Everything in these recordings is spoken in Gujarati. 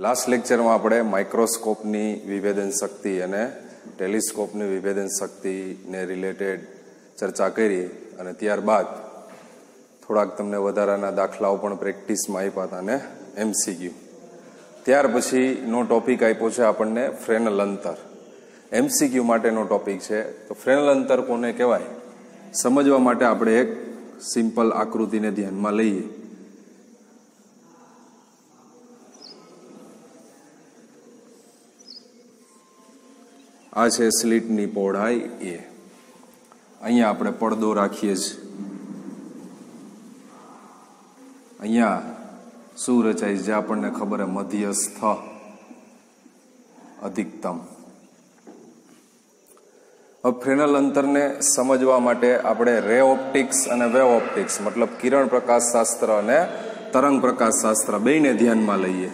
લાસ્ટ લેક્ચરમાં આપણે માઇક્રોસ્કોપની વિભેદન શક્તિ અને ટેલિસ્કોપની વિભેદન શક્તિને રિલેટેડ ચર્ચા કરી અને ત્યારબાદ થોડાક તમને વધારાના દાખલાઓ પણ પ્રેક્ટિસમાં આપ્યા હતા અને MCQ. ત્યાર પછીનો ટોપિક આપ્યો છે આપણને ફ્રેનલ અંતર. MCQ માટેનો ટોપિક છે. તો ફ્રેનલ અંતર કોને કહેવાય સમજવા માટે આપણે એક સિમ્પલ આકૃતિને ધ્યાનમાં લઈએ. આ છે સ્લીટની પહોળાઈ એ. અહીંયા આપણે પડદો રાખીએ છીએ. અહીંયા શું રચાય જે આપણને ખબર છે, મધ્યસ્થ અધિકતમ. હવે ફ્રેનલ અંતરને સમજવા માટે આપણે રે ઓપ્ટિક્સ અને વેવ ઓપ્ટિક્સ મતલબ કિરણ પ્રકાશ શાસ્ત્ર અને તરંગ પ્રકાશ શાસ્ત્ર બેયને ધ્યાનમાં લઈએ.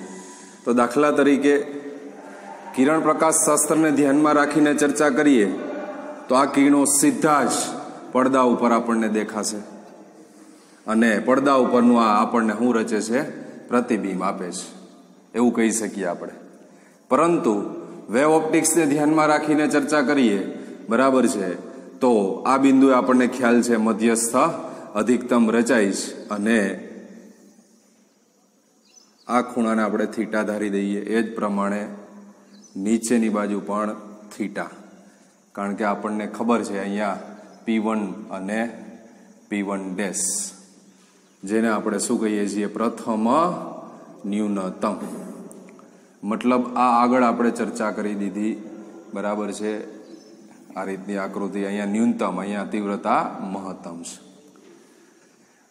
તો દાખલા તરીકે કિરણ પ્રકાશ શાસ્ત્રને ધ્યાનમાં રાખીને ચર્ચા કરીએ તો આ કિરણો સીધા જ પડદા ઉપર આપણને દેખાશે અને પડદા ઉપરનું આ આપણને શું રચે છે, પ્રતિબિંબ આપે છે, એવું કહી શકીએ આપણે. પરંતુ વેવ ઓપ્ટિક્સને ધ્યાનમાં રાખીને ચર્ચા કરીએ, બરાબર છે, તો આ બિંદુએ આપણને ખ્યાલ છે મધ્યસ્થ અધિકતમ રચાય છે અને આ ખૂણાને આપણે થીટા ધારી દઈએ. એ જ પ્રમાણે નીચેની બાજુ પણ થીટા, કારણ કે આપણને ખબર છે અહીંયા P1 અને P1 ડેશ, જેને આપણે શું કહીએ છીએ, પ્રથમ ન્યૂનતમ. મતલબ આ આગળ આપણે ચર્ચા કરી દીધી, બરાબર છે. આ રીતની આકૃતિ, અહીંયા ન્યૂનતમ, અહીંયા તીવ્રતા મહત્તમ છે.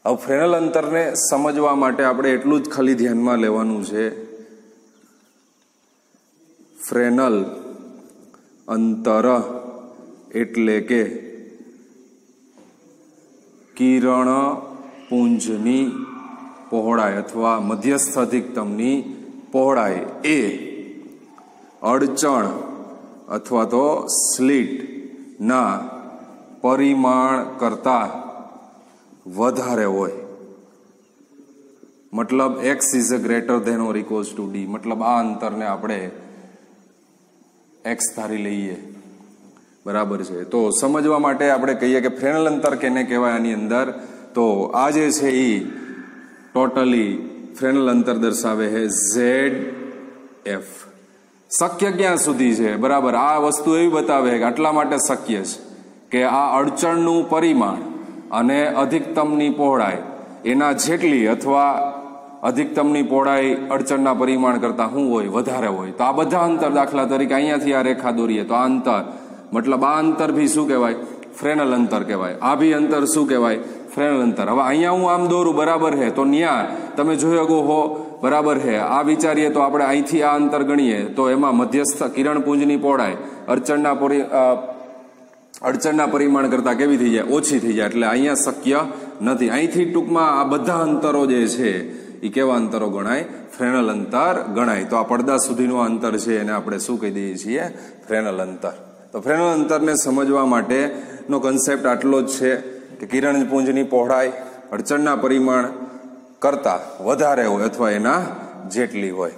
હવે ફ્રેનલ અંતરને સમજવા માટે આપણે એટલું જ ખાલી ધ્યાનમાં લેવાનું છે, ફ્રેનલ અંતર એટલે કે કિરણ પુંજની પહોળાઈ અથવા મધ્યસ્થ અધિકતમની પહોળાઈ એ અડચણ અથવા તો સ્લીટ ના પરિમાણ કરતા વધારે હોય. મતલબ x is greater than or equals to d. મતલબ આ અંતરને આપણે x ધારી લઈએ, બરાબર છે. તો સમજવા માટે આપણે કહીએ કે ફ્રેનલ અંતર કેને કહેવાય આની અંદર, તો આ જે છે એ ટોટલી ફ્રેનલ અંતર દર્શાવે છે ZF. શક્ય ક્યાં સુધી છે, બરાબર, આ વસ્તુ એવી બતાવે કે આટલા માટે શક્ય છે કે આ અડચણનું પરિમાણ અને અધિકતમની પહોળાઈ એના જેટલી અથવા અધિકતમની પહોળાઈ અડચણના પરિમાણ કરતા શું હોય, વધારે હોય. તો આ બધા અંતર, દાખલા તરીકે અહીંયાથી આ રેખા દોરીએ તો આ અંતર, મતલબ આ અંતર ભી શું કહેવાય, ફ્રેનલ અંતર કહેવાય. આ ભી અંતર શું કહેવાય, ફ્રેનલ અંતર. હવે અહીંયા હું આમ દોરું, બરાબર છે, તો ન્યા તમે જોઈ શકો હો, બરાબર છે. આ વિચારીએ તો આપણે અહીંથી આ અંતર ગણીએ તો એમાં મધ્યસ્થ કિરણપુંજની પહોળાઈ અડચણના પરિમાણ કરતા કેવી થઈ જાય, ઓછી થઈ જાય. એટલે અહીંયા શક્ય નથી. અહીંથી ટૂંકમાં આ બધા અંતરો જે છે એ કેવા અંતરો ગણાય, ફ્રેનલ અંતર ગણાય. તો આ પડદા સુધીનું અંતર છે એને આપણે શું કહી દઈએ છીએ, ફ્રેનલ અંતર. તો ફ્રેનલ અંતરને સમજવા માટેનો કન્સેપ્ટ આટલો જ છે કે કિરણપુંજની પહોળાઈ અડચણના પરિમાણ કરતા વધારે હોય અથવા એના જેટલી હોય,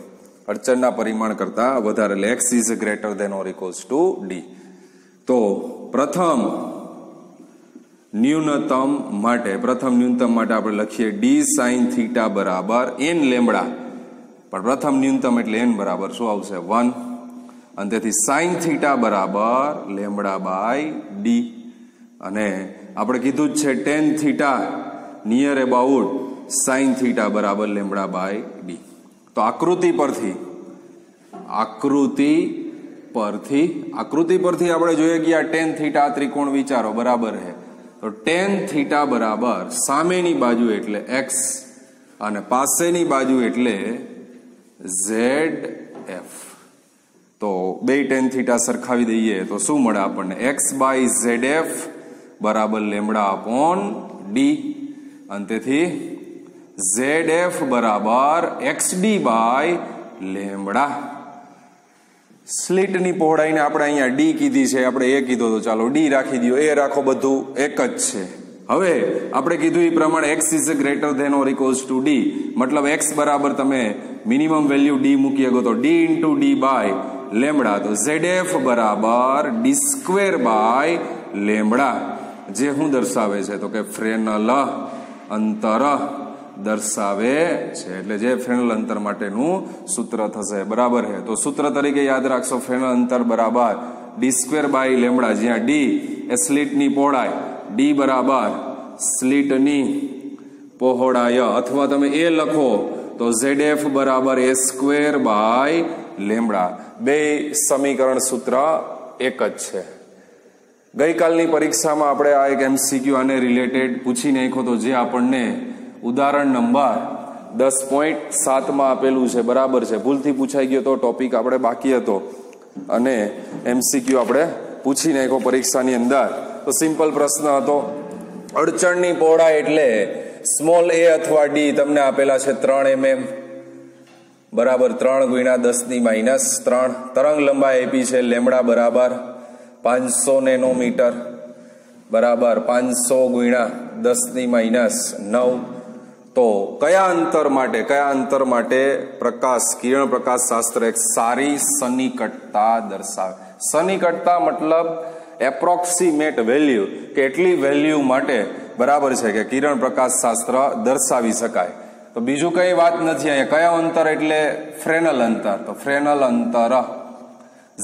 અડચણના પરિમાણ કરતા વધારે, એટલે x is greater than or equals to d. તો પ્રથમ ન્યૂનતમ માટે આપણે લખીએ d sin થીટા બરાબર n લેમ્બડા. પણ પ્રથમ ન્યૂનતમ એટલે n બરાબર શું આવશે, 1, અને તેથી sin થીટા બરાબર લેમ્બડા બાય d. અને આપણે કીધું જ છે tan theta near about sin theta બરાબર લેમ્બડા બાય d. તો આકૃતિ પરથી આપણે જોઈએ કે આ tan થીટા ત્રિકોણ વિચારો, બરાબર છે. તો tan થીટા બરાબર સામેની બાજુ એટલે x અને પાસેની બાજુ એટલે ZF. તો બે tan થીટા સરખાવી દઈએ તો શું મળે આપણને, x બાય ZF બરાબર લેમ્બડા અપોન d. અને તેથી ZF બરાબર XD બાય લેમ્બડા. સ્લીટની પહોળાઈને આપણે અહીંયા d કીધી છે, આપણે a કીધો તો ચાલો d રાખી દો, a રાખો, બધું એક જ છે. હવે આપણે કીધું એ પ્રમાણે x is greater than or equals to d, મતલબ x બરાબર તમે મિનિમમ વેલ્યુ ડી મૂકી શકો તો D into D by lambda, તો ZF બરાબર ડી સ્ક્વેર બાય લેમડા, જે શું દર્શાવે છે તો કે ફ્રેનલ અંતર દર્શાવે છે. એટલે જે ફ્રેનલ અંતર માટેનું સૂત્ર થશે. બરાબર છે. તો સૂત્ર તરીકે યાદ રાખશો, ફ્રેનલ અંતર બરાબર ડી સ્ક્વેર બાય લેમડા, જ્યાં ડી એ સ્લીટની પહોળાઈ, ડી બરાબર સ્લીટની પહોળાઈ, અથવા તમે એ લખો તો ZF બરાબર એ સ્ક્વેર બાય લેમડા. બે સમીકરણ સૂત્ર એક જ છે. ગઈકાલની પરીક્ષામાં આપણે આ એક MCQ આને રિલેટેડ પૂછી નાખ્યો તો, જે આપણને ઉદાહરણ નંબર 10.7 માં આપેલું છે. બરાબર છે. ભૂલથી પૂછાઈ ગયો તો ટોપિક આપણે બાકી હતો અને MCQ આપણે પૂછી નાખ્યો પરીક્ષાની અંદર. તો સિમ્પલ પ્રશ્ન હતો, અડચણની પહોળાઈ એટલે સ્મોલ a અથવા d તમને આપેલા છે 3 mm, બરાબર 3 ગુણ્યા 10⁻³ તરંગ લંબાઈ આપી છે લેમડા બરાબર 500 નેનોમીટર, બરાબર 500 ગુણ્યા 10⁻⁹. તો કયા અંતર માટે પ્રકાશ, કિરણ પ્રકાશ શાસ્ત્ર એક સારી સન્નિકટતા દર્શાવે. સન્નિકટતા મતલબ એપ્રોક્સિમેટ વેલ્યુ, કે એટલી વેલ્યુ માટે બરાબર છે કે કિરણ પ્રકાશ શાસ્ત્ર દર્શાવી શકાય. તો બીજું કઈ વાત નથી અહીંયા. કયા અંતર એટલે ફ્રેનલ અંતર. તો ફ્રેનલ અંતર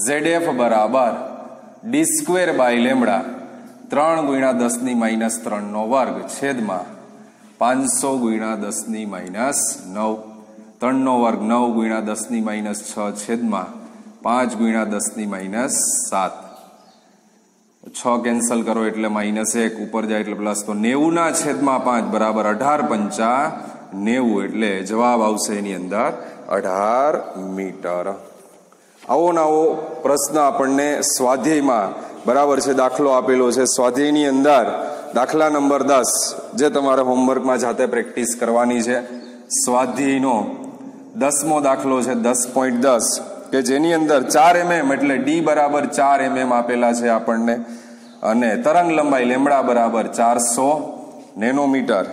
ZF બરાબર ડી સ્ક્વેર બાય લેમડા 3 ગુણ્યા 10⁻³ નો વર્ગ છેદમાં 500 ગુણ્યા 10⁻⁹, 3 નો વર્ગ 9 ગુણ્યા 10⁻⁶ છેદમાં 5 ગુણ્યા 10⁻⁷. 6 કેન્સલ કરો એટલે -1, ઉપર જાય એટલે પ્લસ. તો 90/5 બરાબર 18×5 એટલે જવાબ આવશે એની અંદર 18 મીટર. આવો નવો પ્રશ્ન આપણને સ્વાધ્યાયમાં બરાબર છે દાખલો આપેલો છે. સ્વાધ્યાયની અંદર દાખલા નંબર 10, જે તમારે હોમવર્કમાં જાતે પ્રેક્ટિસ કરવાની છે. સ્વાધ્યાયનો 10મો દાખલો છે 10.10, કે જેની અંદર 4 mm એટલે ડી બરાબર 4 mm આપેલા છે આપણને, અને તરંગ લંબાઈ લેમડા બરાબર 400 નેનોમીટર.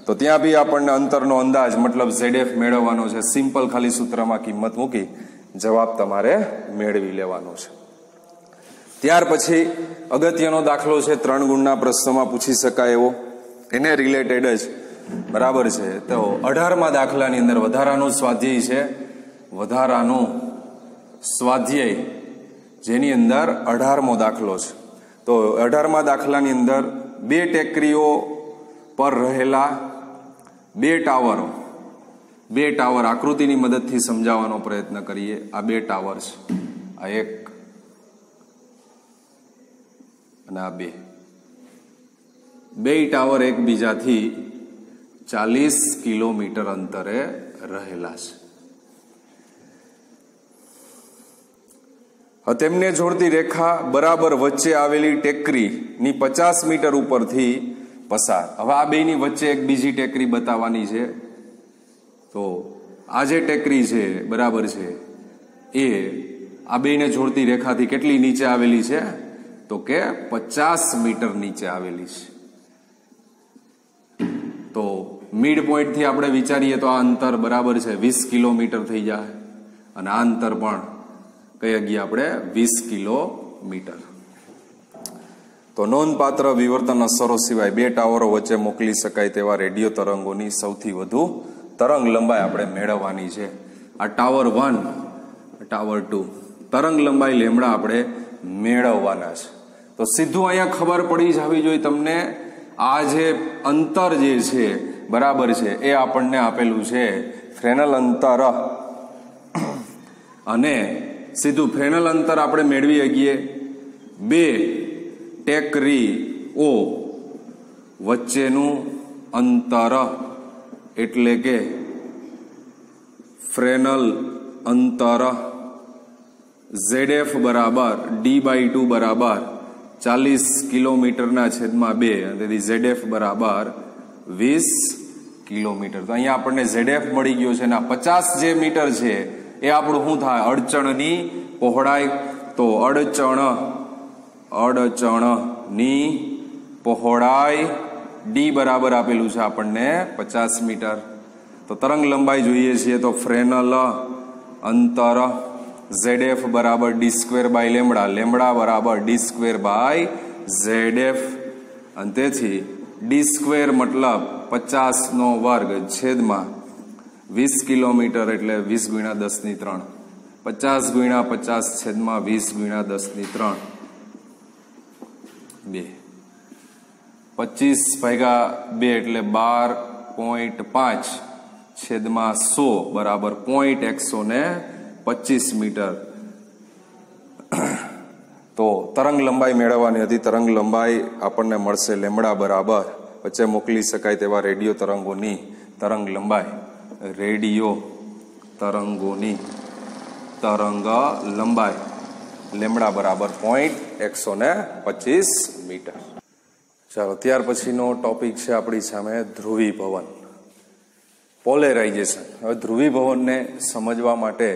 તો ત્યાં બી આપણને અંતરનો અંદાજ મતલબ ZF મેળવવાનો છે. સિમ્પલ ખાલી સૂત્રમાં કિંમત મૂકી જવાબ તમારે મેળવી લેવાનો છે. ત્યાર પછી અગત્યનો દાખલો છે 3 ગુણના પ્રશ્નોમાં પૂછી શકાય એવો, એને રિલેટેડ જ બરાબર છે. તો 18મા દાખલાની અંદર વધારાનું સ્વાધ્યાય છે. વધારાનું સ્વાધ્યાય જેની અંદર 18મો દાખલો છે. તો 18મા દાખલાની અંદર 2 ટેકરીઓ પર રહેલા 2 ટાવરો, 2 ટાવર આકૃતિની મદદથી સમજાવવાનો પ્રયત્ન કરીએ. આ 2 ટાવર છે, આ એક અને આ 2. 2 ટાવર એકબીજાથી 40 કિલોમીટર અંતરે રહેલા છે. તેમને જોડતી રેખા બરાબર વચ્ચે આવેલી ટેકરીની 50 મીટર ઉપરથી પસાર. હવે આ બેની વચ્ચે એક બીજી ટેકરી બતાવવાની છે. તો આ જે ટેકરી છે બરાબર છે એ આ બેને જોડતી રેખાથી કેટલી નીચે આવેલી છે તો કે 50 મીટર નીચે આવેલી છે. તો મિડ પોઈન્ટ થી આપણે વિચારીએ તો આ અંતર બરાબર છે 20 કિલોમીટર થઈ જાય, અને આ અંતર પણ કઈ ગયા આપણે 20 કિલોમીટર. તો નોંધપાત્ર વિવર્તન અસરો સિવાય 2 ટાવરો વચ્ચે મોકલી શકાય તેવા રેડિયો તરંગોની સૌથી વધુ તરંગ લંબાઈ આપણે મેળવવાની છે. આ ટાવર 1, ટાવર 2, તરંગ લંબાઈ લેમડા આપણે મેળવવાના છે. તો સીધું અહીંયા ખબર પડી જવી જોઈએ તમને, આ જે અંતર જે છે બરાબર છે એ આપણને આપેલું છે ફ્રેનલ અંતર, અને સીધું ફ્રેનલ અંતર આપણે મેળવી શકીએ 2 ટેકરીઓ વચ્ચેનું અંતર, એટલે કે ફ્રેનલ અંતર ZF બરાબર D/2 બરાબર 40 કિલોમીટરના છેદમાં 2, તેથી ZF બરાબર 20 કિલોમીટર. તો અહીંયા આપણને ZF મળી ગયો છે, અને 50 જે મીટર છે એ આપણું શું થાય અડચણની પહોળાઈ. તો અડચણની પહોળાઈ D બરાબર આપેલું છે આપણને 50 મીટર, તો તરંગ લંબાઈ જોઈએ છીએ તો ફ્રેનલ અંતર ZF બરાબર d² બાય લેમડા, લેમડા બરાબર d² બાય ZF, અને તેથી d² મતલબ 50નો વર્ગ છેદમાં 20 કિલોમીટર એટલે 20 ગુણ્યા 10⁻3, 50 ગુણ્યા 50 છેદમાં 20 ગુણ્યા 10⁻3, 2, 25 ભાગ્યા 2 એટલે 12.5 છેદમાં 100 બરાબર 0.125 મીટર. તો તરંગ લંબાઈ મેળવવાની હતી. તરંગ લંબાઈ આપણને મળશે લેમડા બરાબર વચ્ચે મોકલી શકાય તેવા રેડિયો તરંગોની તરંગ લંબાઈ, રેડિયો તરંગોની તરંગ લંબાઈ લેમડા બરાબર 0.125 મીટર. ચાલો, ત્યાર પછીનો ટોપિક છે આપણી સામે ધ્રુવીભવન, પોલેરાઇઝેશન. હવે ધ્રુવીભવનને સમજવા માટે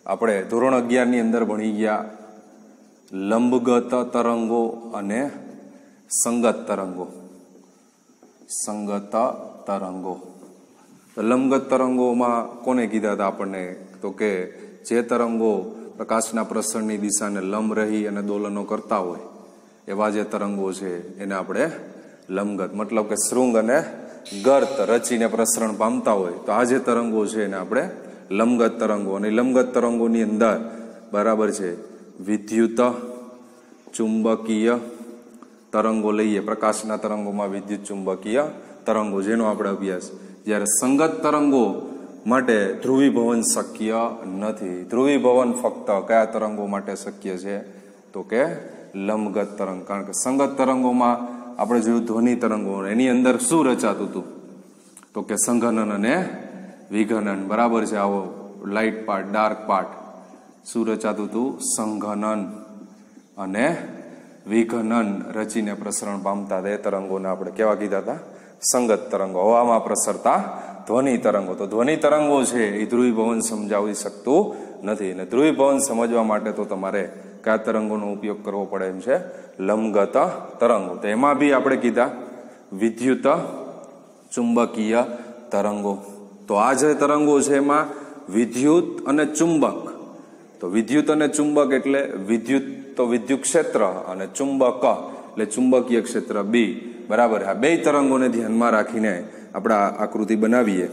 આપણે ધોરણ 11ની અંદર ભણી ગયા લંબગત તરંગો અને સંગત તરંગો. સંગત તરંગો, લંબગત તરંગોમાં કોને કીધા હતા આપણને? તો કે જે તરંગો પ્રકાશના પ્રસરણની દિશાને લંબ રહી અને દોલનો કરતા હોય એવા જે તરંગો છે એને આપણે લંબગત, મતલબ કે શૃંગ અને ગર્ત રચીને પ્રસરણ પામતા હોય તો આ જે તરંગો છે એને આપણે લંબગત તરંગો. અને લંબગત તરંગોની અંદર બરાબર છે વિદ્યુત ચુંબકીય તરંગો લઈએ, પ્રકાશના તરંગોમાં વિદ્યુત ચુંબકીય તરંગો જેનો આપણે અભ્યાસ. જ્યારે સંગત તરંગો માટે ધ્રુવીભવન શક્ય નથી. ધ્રુવીભવન ફક્ત કયા તરંગો માટે શક્ય છે? તો કે લંબગત તરંગ. કારણ કે સંગત તરંગોમાં આપણે જોયું ધ્વનિ તરંગો, એની અંદર શું રચાતું હતું? તો કે સંઘનન અને વિઘનન. બરાબર છે. આવો લાઇટ પાર્ટ, ડાર્ક પાર્ટ, શું રચાતું હતું? સંઘનન અને વિઘનન રચીને પ્રસરણ પામતા તે તરંગોને આપણે કેવા કીધા હતા? સંગત તરંગો. હવામાં પ્રસરતા ધ્વનિ તરંગો. તો ધ્વનિ તરંગો છે એ ધ્રુવીભવન સમજાવી શકતું નથી. અને ધ્રુવીભવન સમજવા માટે તો તમારે કયા તરંગોનો ઉપયોગ કરવો પડે એમ છે? લંબગત તરંગો. તો એમાં બી આપણે કીધા વિદ્યુત ચુંબકીય તરંગો. તો આ જે તરંગો છે એમાં વિદ્યુત અને ચુંબક. તો વિદ્યુત અને ચુંબક એટલે વિદ્યુત તો વિદ્યુત ક્ષેત્ર અને ચુંબક એટલે ચુંબકીય ક્ષેત્ર બી. બરાબર. આ બે તરંગોને ધ્યાનમાં રાખીને આપણે આકૃતિ બનાવીએ.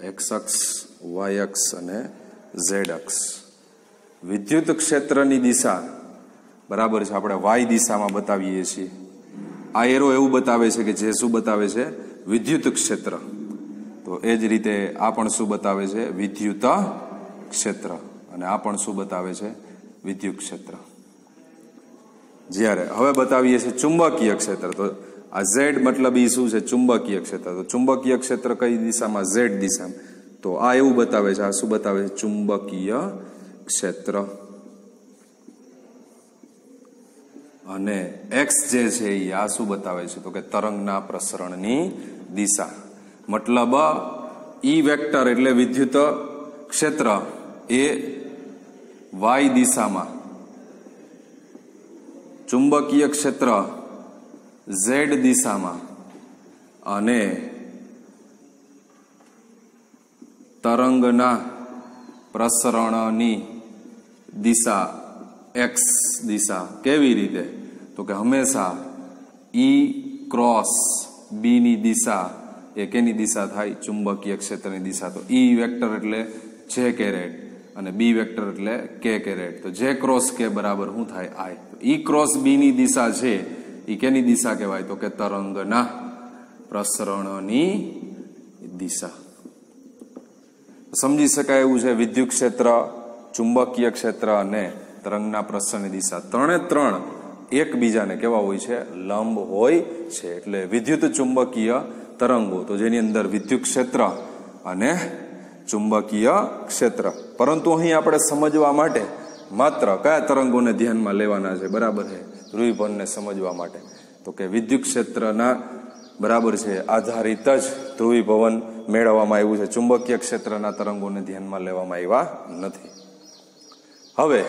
એક્સ અક્ષ, વાય અક્ષ અને ઝેડ અક્ષ. વિદ્યુત ક્ષેત્રની દિશા બરાબર છે આપણે વાય દિશામાં બતાવીએ છીએ. આ એરો એવું બતાવે છે કે જે શું બતાવે છે? વિદ્યુત ક્ષેત્ર. તો એ જ રીતે આ પણ શું બતાવે છે? વિદ્યુત ક્ષેત્ર. અને આ પણ શું બતાવે છે? વિદ્યુત ક્ષેત્ર. જ્યારે હવે બતાવીએ છીએ ચુંબકીય ક્ષેત્ર. તો આ ઝેડ મતલબ એ શું છે? ચુંબકીય ક્ષેત્ર. તો ચુંબકીય ક્ષેત્ર કઈ દિશામાં? ઝેડ દિશામાં. તો આ એવું બતાવે છે. આ શું બતાવે છે? ચુંબકીય ક્ષેત્ર. અને એક્સ જે છે એ આ શું બતાવે છે? તો કે તરંગના પ્રસરણની દિશા. મતલબ ઈ વેક્ટર એટલે વિદ્યુત ક્ષેત્ર એ વાય દિશામાં, ચુંબકીય ક્ષેત્ર ઝેડ દિશામાં અને તરંગના પ્રસરણની દિશા એક્સ દિશા. કેવી રીતે? તો કે હંમેશા ઈ ક્રોસ બી ની દિશા એ કેની દિશા થાય? ચુંબકીય ક્ષેત્રની દિશા. તો ઈ વેક્ટર એટલે જે કેરેટ અને બી વેક્ટર એટલે કે કેરેટ. તો જે ક્રોસ કે બરાબર શું થાય? આઈ. ઈ ક્રોસ બી ની દિશા છે એ કેની દિશા કહેવાય? તો કે તરંગના પ્રસરણની દિશા. સમજી શકાય એવું છે. વિદ્યુત ક્ષેત્ર, ચુંબકીય ક્ષેત્ર અને તરંગના પ્રસરણની દિશા ત્રણે ત્રણ એકબીજાને કેવા હોય છે? લંબ હોય છે. એટલે વિદ્યુત ચુંબકીય તરંગો તો જેની અંદર વિદ્યુત ક્ષેત્ર અને ચુંબકીય ક્ષેત્ર. પરંતુ અહીં આપણે સમજવા માટે માત્ર કયા તરંગોને ધ્યાનમાં લેવાના છે? બરાબર છે. ધ્રુવીભવનને સમજવા માટે તો કે વિદ્યુત ક્ષેત્રના બરાબર છે આધારિત જ ધ્રુવીભવન મેળવવામાં આવ્યું છે. ચુંબકીય ક્ષેત્રના તરંગોને ધ્યાનમાં લેવામાં આવ્યા નથી. હવે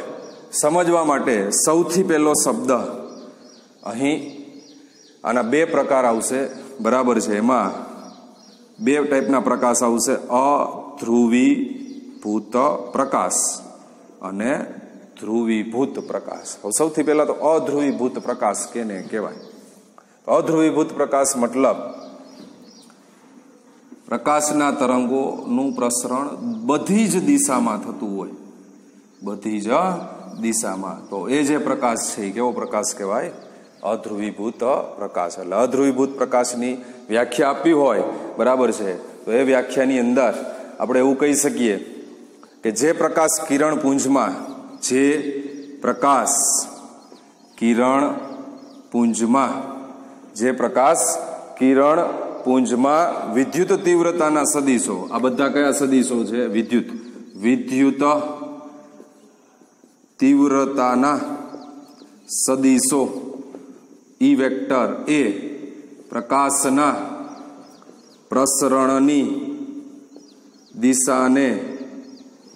સમજવા માટે સૌથી પહેલો શબ્દ અહીં આના બે પ્રકાર આવશે. બરાબર છે, એમાં બે ટાઈપના પ્રકાશ આવશે, અધ્રુવીભૂત પ્રકાશ અને ધ્રુવીભૂત પ્રકાશ. હવે સૌથી પહેલા તો અધ્રુવીભૂત પ્રકાશ કેને કહેવાય? અધ્રુવીભૂત પ્રકાશ મતલબ પ્રકાશના તરંગોનું પ્રસરણ બધી જ દિશામાં થતું હોય, બધી જ દિશામાં. તો એ જે પ્રકાશ છે એ કેવો પ્રકાશ કહેવાય? અધ્રુવીભૂત પ્રકાશ. એટલે અધ્રુવીભૂત પ્રકાશની વ્યાખ્યા આપવી હોય, બરાબર છે, તો એ વ્યાખ્યાની અંદર આપણે એવું કહી શકીએ કે જે પ્રકાશ કિરણપુંજમાં વિદ્યુત તીવ્રતાના સદિશો, આ બધા કયા સદિશો છે? વિદ્યુત તીવ્રતાના સદિશો ઈ વેક્ટર એ પ્રકાશના પ્રસરણની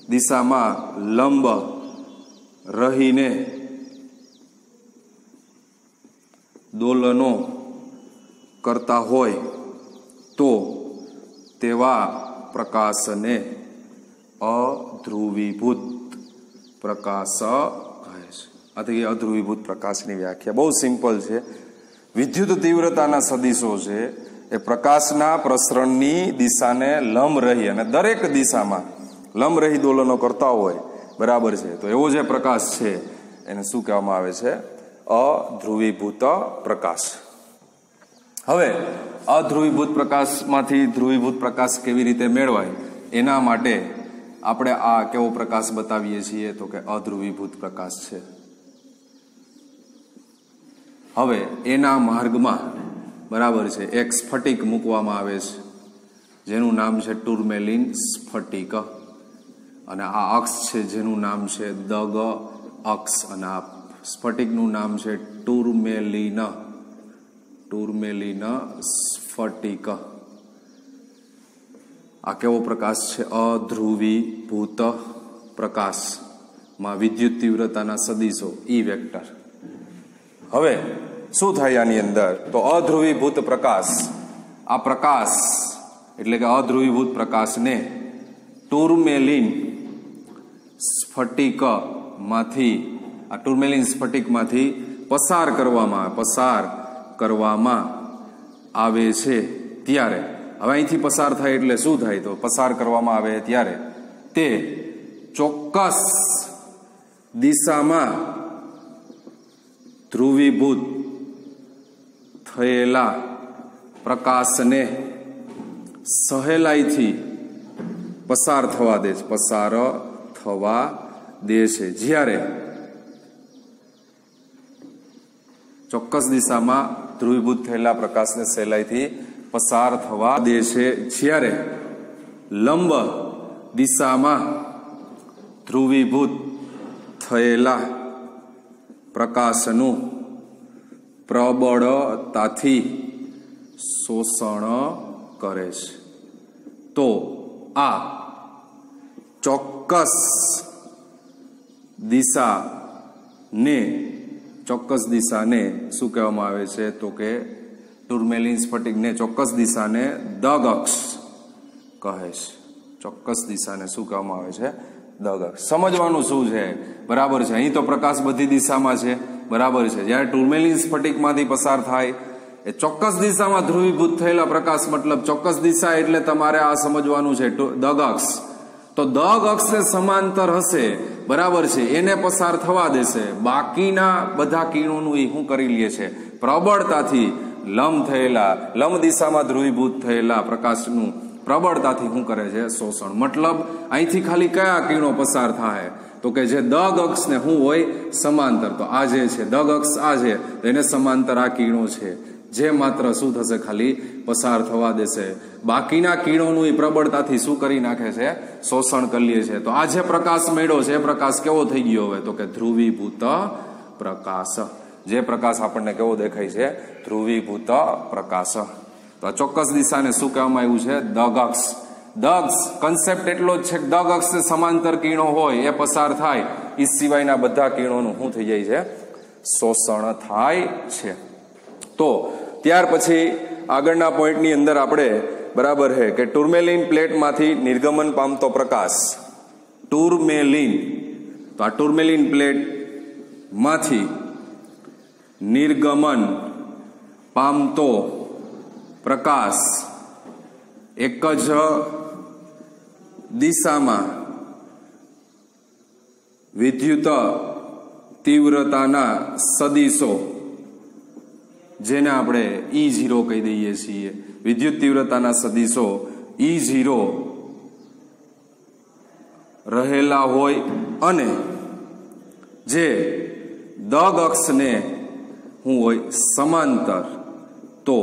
દિશામાં લંબ રહીને દોલનો કરતા હોય તો તેવા પ્રકાશને અધ્રુવીભૂત પ્રકાશ કહે છે. આથી અધ્રુવીભૂત પ્રકાશની વ્યાખ્યા બહુ સિમ્પલ છે. વિદ્યુત તીવ્રતાના સદિશો છે એ પ્રકાશના પ્રસરણની દિશાને લંબ રહી અને દરેક દિશામાં લંબ રહી દોલનો કરતા હોય, બરાબર છે, તો એવો જે પ્રકાશ છે એને શું કહેવામાં આવે છે? અધ્રુવીભૂત પ્રકાશ. હવે અધ્રુવીભૂત પ્રકાશમાંથી ધ્રુવીભૂત પ્રકાશ કેવી રીતે મેળવાય એના માટે આપણે આ કેવો પ્રકાશ બતાવીએ છીએ? તો કે અધ્રુવીભૂત પ્રકાશ છે. હવે એના માર્ગમાં, બરાબર છે, એક સ્ફટિક મૂકવામાં આવે છે જેનું નામ છે ટુર્મેલિન સ્ફટિક, અને આ અક્ષ છે જેનું નામ છે દગ અક્ષ, અને આ સ્ફટિકનું નામ છે ટુર્મેલિન સ્ફટિક. આ કેવો પ્રકાશ છે? અધ્રુવીભૂત પ્રકાશમાં વિદ્યુત તીવ્રતાના સદિશો ઈ વેક્ટર. હવે શું થાય આની અંદર? તો અધ્રુવીભૂત પ્રકાશ, આ પ્રકાશ એટલે કે અધ્રુવીભૂત પ્રકાશને ટુર્મેલિન સ્ફટિકમાંથી પસાર કરવામાં આવે છે ત્યારે, હવે અહીંથી પસાર થાય એટલે શું થાય? તો પસાર કરવામાં આવે ત્યારે તે ચોક્કસ દિશામાં ધ્રુવીભૂત થયેલા પ્રકાશને સહેલાઈથી પસાર થવા દે છે. જ્યારે ચોક્કસ દિશામાં ધ્રુવીભૂત થયેલા પ્રકાશને સહેલાઈથી પસાર થવા દે છે, જ્યારે લંબ દિશામાં ધ્રુવીભૂત થયેલા પ્રકાશનું પ્રબળતાથી શોષણ કરે છે. તો આ ચોક્કસ દિશાને શું કહેવામાં આવે છે? તો કે ટુર્મેલિન સ્ફટિકને ચોક્કસ દિશાને દગ અક્ષ કહે છે. ચોક્કસ દિશાને શું કહેવામાં આવે છે? દગ અક્ષ. સમજવાનું શું છે? બરાબર છે, અહીં તો પ્રકાશ બધી દિશામાં છે, બરાબર છે. જ્યારે ટુર્મેલિન સ્ફટિકમાંથી પસાર થાય એ ચોક્કસ દિશામાં ધ્રુવીભૂત થયેલા પ્રકાશ, મતલબ ચોક્કસ દિશા એટલે તમારે આ સમજવાનું છે દગ અક્ષ. તો દગ અક્ષને સમાંતર હશે, બરાબર છે, એને પસાર થવા દેશે. બાકીના બધા કિરણોનું એ શું કરી લે છે? પ્રબળતાથી લંબ દિશામાં ધ્રુવીભૂત થયેલા પ્રકાશનું પ્રબળતાથી શું કરે છે? શોષણ. મતલબ અહીંથી ખાલી કયા કિરણો પસાર થાય? તો કે જે દગ અક્ષને શું હોય? સમાંતર. તો આ જે છે દગ અક્ષ, આ છે એને સમાંતર આ કિરણો છે, જે માત્ર શું થશે? ખાલી પસાર થવા દેશે. બાકીના કિરણોનું એ પ્રબળતાથી શું કરી નાખે છે? શોષણ કરી લે છે. તો આ જે પ્રકાશ મળ્યો છે એ પ્રકાશ કેવો થઈ ગયો? હવે તો કે ધ્રુવીભૂત પ્રકાશ. જે પ્રકાશ આપણને કેવો દેખાય છે? ધ્રુવીભૂત પ્રકાશ. તો આ ચોક્કસ દિશાને શું કહેવામાં આવ્યું છે? દગ અક્ષ. દગ કન્સેપ્ટ એટલો જ છે કે દગ અક્ષ સમાંતર કિરણો હોય એ પસાર થાય, એ સિવાયના બધા કિરણોનું શું થઈ જાય છે? શોષણ થાય છે. તો ત્યાર પછી આગળના પોઈન્ટની અંદર આપણે બરાબર છે કે ટુર્મેલિન પ્લેટમાંથી નિર્ગમન પામતો પ્રકાશ. ટુર્મેલિન, તો આ ટુર્મેલિન પ્લેટ માંથી નિર્ગમન પામતો પ્રકાશ એક જ દિશામાં વિદ્યુત તીવ્રતાના સદિશો, જેને આપણે E0 કહી દઈએ છીએ, વિદ્યુત તીવ્રતાના સદિશો E0 રહેલા હોય અને જે દગ અક્ષને શું હોય? સમાંતર, તો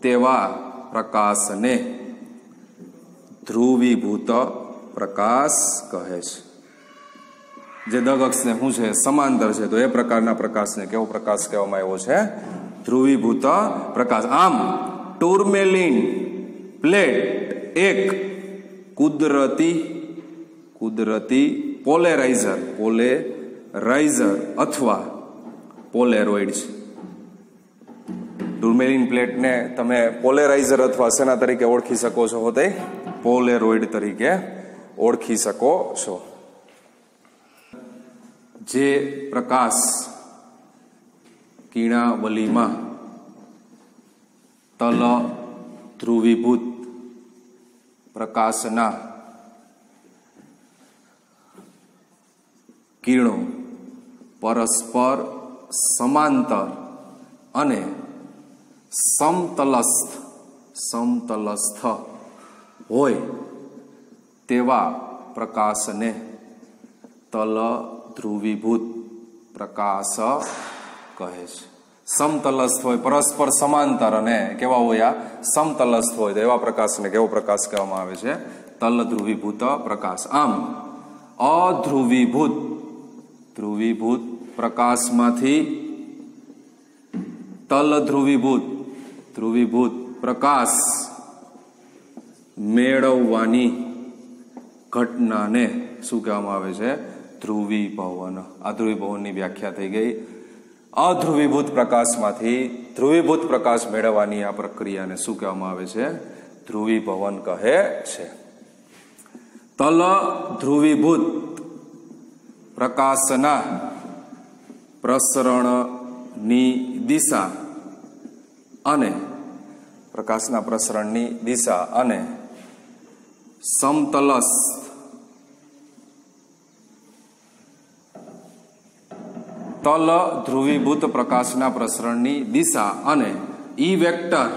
તેવા પ્રકાશને ધ્રુવીભૂત પ્રકાશ કહે છે. જે દગ અક્ષને શું છે? સમાંતર છે, તો એ પ્રકારના પ્રકાશને કેવો પ્રકાશ કહેવામાં આવ્યો છે? ધ્રુવીભૂત પ્રકાશ. આમ ટુર્મેલિન પ્લેટ એક કુદરતી પોલેરાઇઝર અથવા પોલેરોઇડ છે. ટુર્મેલિન પ્લેટને તમે પોલેરાઇઝર અથવા શેના તરીકે ઓળખી શકો છો? તે પોલેરોઇડ તરીકે ઓળખી શકો છો. જે પ્રકાશ કિરણાવલીમાં તલ ધ્રુવીભૂત પ્રકાશના કિરણો પરસ્પર સમાંતર અને સમતલસ્થ હોય તેવા પ્રકાશને તલ ધ્રુવીભૂત પ્રકાશ કહે છે. સમતલસ્થ હોય, પરસ્પર સમાંતર અને કેવા હોય? આ સમતલસ્થ હોય, તો એવા પ્રકાશને કેવો પ્રકાશ કહેવામાં આવે છે? તલ ધ્રુવીભૂત પ્રકાશ. આમ ધ્રુવીભૂત પ્રકાશમાંથી તલ ધ્રુવીભૂત પ્રકાશ મેળવવાની ઘટનાને શું કહેવામાં આવે છે? ધ્રુવીભવન. આ ધ્રુવીભવનની વ્યાખ્યા થઈ ગઈ. અધ્રુવીભૂત પ્રકાશમાંથી ધ્રુવીભૂત પ્રકાશ મેળવવાની આ પ્રક્રિયાને શું કહેવામાં આવે છે? ધ્રુવીભવન કહે છે. તલ ધ્રુવીભૂત પ્રકાશના પ્રસરણની દિશા અને સમતલસ્થ તલ ધ્રુવીભૂત પ્રકાશના પ્રસરણની દિશા અને ઈ વેક્ટર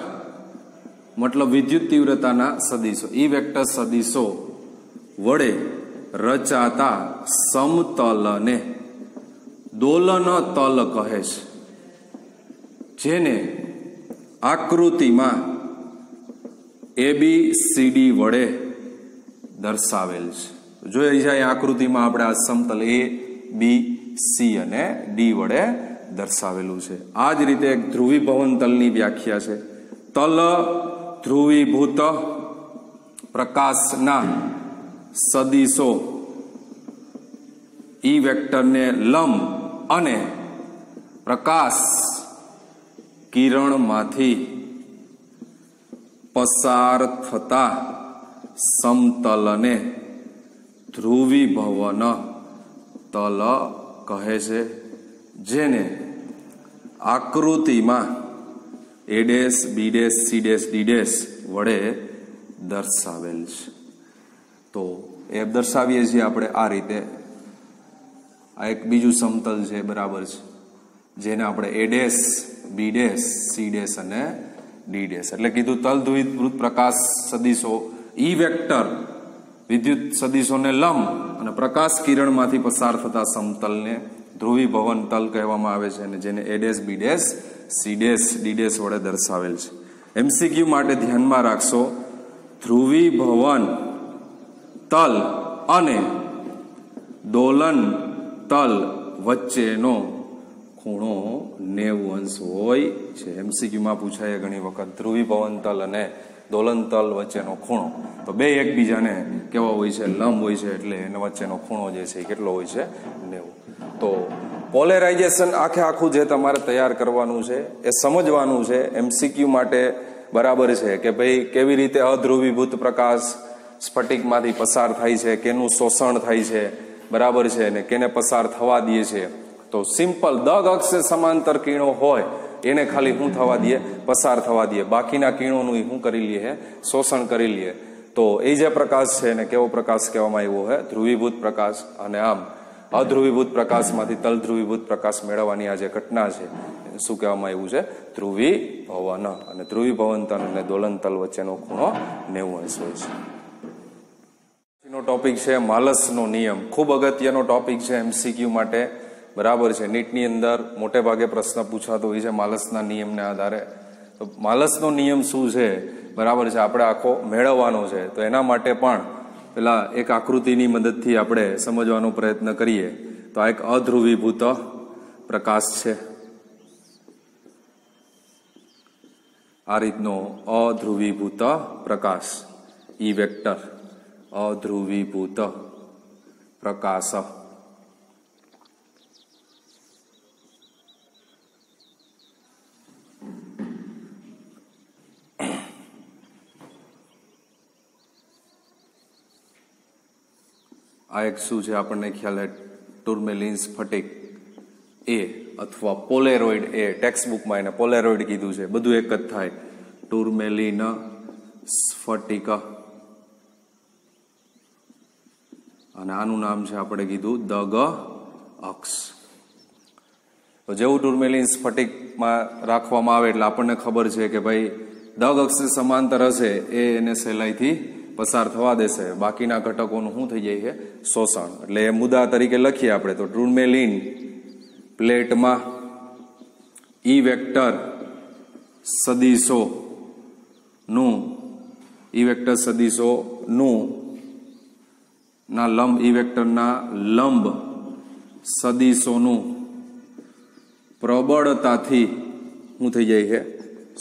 મતલબ વિદ્યુત તીવ્રતાના સદિશો, ઈ વેક્ટર સદિશો વડે રચાતા સમતલને દોલન તલ કહે છે, જેને આકૃતિમાં ABCD વડે દર્શાવેલ છે. જોઈ જાય આકૃતિમાં આપણે આ સમતલ ABC અને D વડે દર્શાવેલું છે. આ જ રીતે એક ધ્રુવીભવન તલની વ્યાખ્યા છે. તલ ધ્રુવીભૂત પ્રકાશના સદિશો ઈ વેક્ટરને લંબ અને પ્રકાશ કિરણમાંથી પસાર થતા સમતલને ધ્રુવીભવન તલ કહે છે, જેને આકૃતિમાં A', B', C', D' વડે દર્શાવેલ છે. તો એ દર્શાવીએ છીએ આપણે આ રીતે. આ એક બીજું સમતલ છે, બરાબર છે, જેને આપણે A', B', C' અને D', એટલે કીધું તલ ધ્રુવીભૂત પ્રકાશ સદિશો ઈ વેક્ટર વિદ્યુત સદિશોને લંબ અને પ્રકાશ કિરણમાંથી પસાર થતા સમતલને ધ્રુવીભવન તલ કહેવામાં આવે છે, અને જેને A', B', C', D' વડે દર્શાવેલ છે. MCQ માટે ધ્યાનમાં રાખશો, ધ્રુવીભવન તલ અને દોલન તલ વચ્ચેનો ખૂણો 90 અંશ હોય છે. એમસીક્યુમાં પૂછાય ઘણી વખત ધ્રુવીભવન અને દોલનતલ વચ્ચેનો ખૂણો. તો બે એકબીજાને કેવા હોય છે? લંબ હોય છે. એટલે એના વચ્ચેનો ખૂણો જે છે એ કેટલો હોય છે? 90. તો પોલેરાઇઝેશન આખું જે તમારે તૈયાર કરવાનું છે એ સમજવાનું છે એમસીક્યુ માટે. બરાબર છે કે ભાઈ કેવી રીતે અધ્રુવીભૂત પ્રકાશ સ્ફટિકમાંથી પસાર થાય છે, કેનું શોષણ થાય છે, બરાબર છે, ને કેને પસાર થવા દે છે. તો સિમ્પલ દગ અક્ષે સમાંતર કિરણો હોય એને ખાલી શું થવા દે? પસાર થવા દે. બાકીના કિરણોનું શું કરી લે? શોષણ કરી લે. તો એ જે પ્રકાશ છે એને કેવો પ્રકાશ કહેવામાં આવ્યો છે? ધ્રુવીભૂત પ્રકાશ. અને આમ અધ્રુવીભૂત પ્રકાશમાંથી તલધ્રુવીભૂત પ્રકાશ મેળવવાની આ જે ઘટના છે શું કહેવામાં આવ્યું છે? ધ્રુવીભવન. અને ધ્રુવીભવન તલ અને દોલનતલ વચ્ચેનો ખૂણો 90 અંશ હોય છે. પછીનો ટોપિક છે માલસનો નિયમ. ખૂબ અગત્યનો ટોપિક છે એમસીક્યુ માટે. બરાબર છે. નીટની અંદર મોટે ભાગે પ્રશ્ન પૂછાતો હોય છે માલસના નિયમને આધારે. તો માલસનો નિયમ શું છે? બરાબર છે, આપણે આખો મેળવવાનો છે. તો એના માટે પણ પેલા એક આકૃતિની મદદથી આપણે સમજવાનો પ્રયત્ન કરીએ. તો આ એક અધ્રુવીભૂત પ્રકાશ છે. આ રીતનો અધ્રુવીભૂત પ્રકાશ, ઈ વેક્ટર, અધ્રુવીભૂત પ્રકાશ. આ એક શું છે આપણને ખ્યાલ છે? ટુર્મેલિન સ્ફટિક એ અથવા પોલેરોઇડ એ. ટેક્સ્ટબુકમાં એને પોલેરોઇડ કીધું છે. બધું એક જ થાય. ટુર્મેલિન સ્ફટિક. અને આનું નામ છે આપણે કીધું દગ અક્ષ. તો જેવું ટુર્મેલિન સ્ફટિકમાં રાખવામાં આવે એટલે આપણને ખબર છે કે ભાઈ દગ અક્ષ સમાંતર હશે એ એને સહેલાઈથી પસાર થવા દેશે. બાકીના ઘટકોનું શું થઈ જાય છે? શોષણ. એટલે એ મુદ્દા તરીકે લખીએ આપણે. તો ટુર્મેલિન પ્લેટમાં ઈ વેક્ટર સદિશોનું ના લંબ, ઈ વેક્ટરના લંબ સદિશોનું પ્રબળતાથી શું થઈ જાય છે?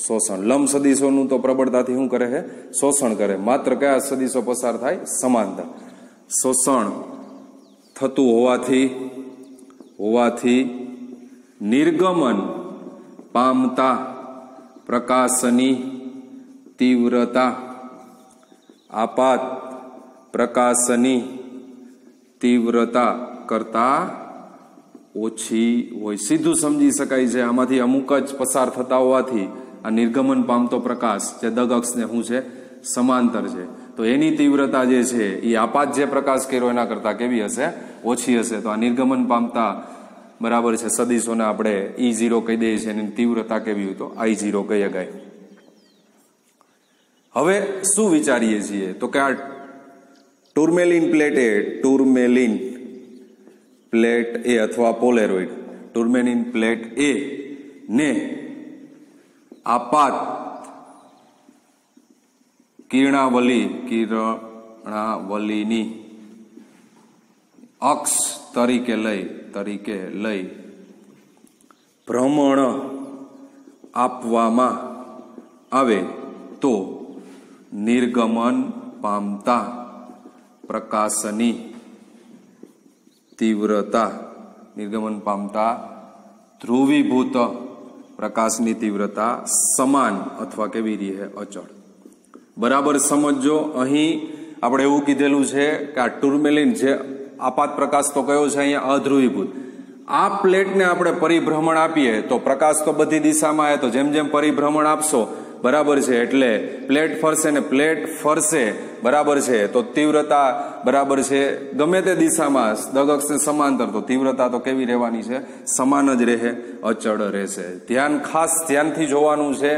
શોષણ. લંબ સદિશોનું તો પ્રબળતાથી શું કરે છે? શોષણ કરે. માત્ર કયા સદિશો પસાર થાય? સમાંતર. શોષણ થતું હોવાથી નિર્ગમન પામતા પ્રકાશની તીવ્રતા આપાત પ્રકાશની તીવ્રતા કરતા ઓછી હોય. સીધું સમજી શકાય છે. આમાંથી અમુક જ પસાર થતા હોવાથી આ નિર્ગમન પામતો પ્રકાશ જે દગ અક્ષને શું છે? સમાંતર છે. તો એની તીવ્રતા જે છે એ આપાત જે પ્રકાશ કર્યો એના કરતા કેવી હશે? ઓછી હશે. તો આ નિર્ગમન પામતા બરાબર છે સદિશોને આપણે E0 કહી દઈએ છીએ. એની તીવ્રતા કેવી હોય? તો I0 કહી શકાય. હવે શું વિચારીએ છીએ? તો કે આ ટુર્મેલિન પ્લેટ એ અથવા પોલેરોઇડ ટુર્મેલિન પ્લેટ એ ને આપાત કિરણાવલીની અક્ષ તરીકે લઈ ભ્રમણ આપવામાં આવે તો નિર્ગમન પામતા પ્રકાશની તીવ્રતા, નિર્ગમન પામતા ધ્રુવીભૂત પ્રકાશની તીવ્રતા સમાન અથવા કેવી રહે? અચળ. બરાબર સમજો. અહીં આપણે એવું કીધેલું છે કે આ ટુર્મેલિન જે આપાત પ્રકાશ તો કયો છે અહીંયા? અધ્રુવીભૂત. આ પ્લેટને આપણે પરિભ્રમણ આપીએ તો પ્રકાશ તો બધી દિશામાં આવે. તો જેમ જેમ પરિભ્રમણ આપશો બરાબર છે એટલે પ્લેટ ફરશે ને પ્લેટ ફરશે બરાબર છે તો તીવ્રતા બરાબર છે ગમે તે દિશામાં દગ અક્ષને સમાંતર તો તીવ્રતા તો કેવી રહેવાની છે? સમાન જ રહે, અચળ રહેશે. ખાસ ધ્યાનથી જોવાનું છે.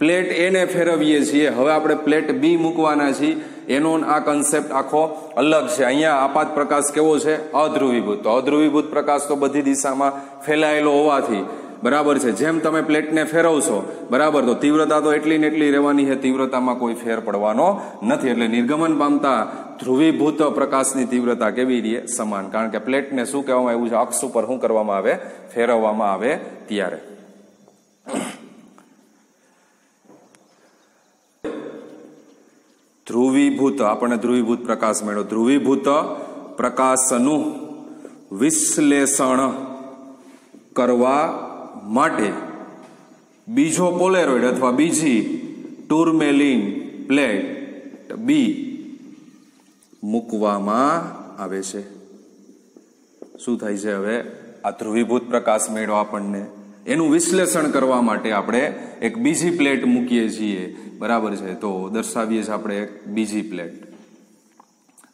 પ્લેટ એ ને ફેરવીએ છીએ. હવે આપણે પ્લેટ બી મૂકવાના છીએ. એનો આ કન્સેપ્ટ આખો અલગ છે. અહીંયા આપાત પ્રકાશ કેવો છે? અધ્રુવીભૂત. તો અધ્રુવીભૂત પ્રકાશ તો બધી દિશામાં ફેલાયેલો હોવાથી બરાબર છે. જેમ તમે પ્લેટને ફેરવશો બરાબર, તો તીવ્રતા તો એટલી ને એટલી રહેવાની છે, તીવ્રતામાં કોઈ ફેર પડવાનો નથી. એટલે નિર્ગમન પામતા ધ્રુવીભૂત પ્રકાશની તીવ્રતા કેવી રહે? સમાન. કારણ કે પ્લેટને શું કહેવામાં આવ્યું છે? અક્ષ ઉપર શું કરવામાં આવે? ફેરવવામાં આવે ત્યારે. ધ્રુવીભૂત, આપણને ધ્રુવીભૂત પ્રકાશ મળ્યો. ધ્રુવીભૂત પ્રકાશનું વિશ્લેષણ કરવા માટે બીજો પોલેરોઇડ અથવા બીજી ટુર્મેલિન પ્લેટ બી મૂકવામાં આવે છે. શું થાય છે? હવે આ ધ્રુવીભૂત પ્રકાશ મેળો આપણને એનું વિશ્લેષણ કરવા માટે આપણે એક બીજી પ્લેટ મૂકીએ છીએ બરાબર છે. તો દર્શાવીએ છીએ આપણે એક બીજી પ્લેટ.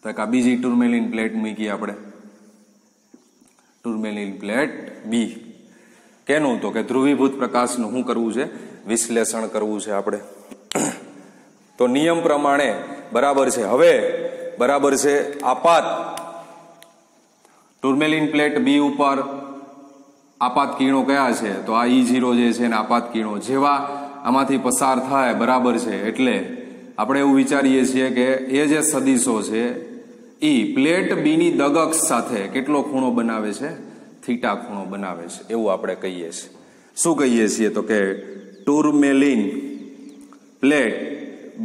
તો આ બીજી ટુર્મેલિન પ્લેટ મૂકી આપણે, ટુર્મેલિન પ્લેટ બી. કેનું? તો કે ધ્રુવીભૂત પ્રકાશનું શું કરવું છે? વિશ્લેષણ કરવું છે આપણે. તો નિયમ પ્રમાણે બરાબર છે. હવે બરાબર છે આપાત ટુર્મેલિન પ્લેટ બી ઉપર આપાત કિરણો કયા છે? તો આ E0 જે છે ને આપાત કિરણો જેવા આમાંથી પસાર થાય બરાબર છે, એટલે આપણે એવું વિચારીએ છીએ કે એ જે સદિશો છે એ પ્લેટ બી ની દગક્ષ સાથે કેટલો ખૂણો બનાવે છે? થીટા ખૂણો બનાવે છે, એવું આપણે કહીએ છીએ. શું કહીએ છીએ? તો કે ટુર્મેલિન પ્લેટ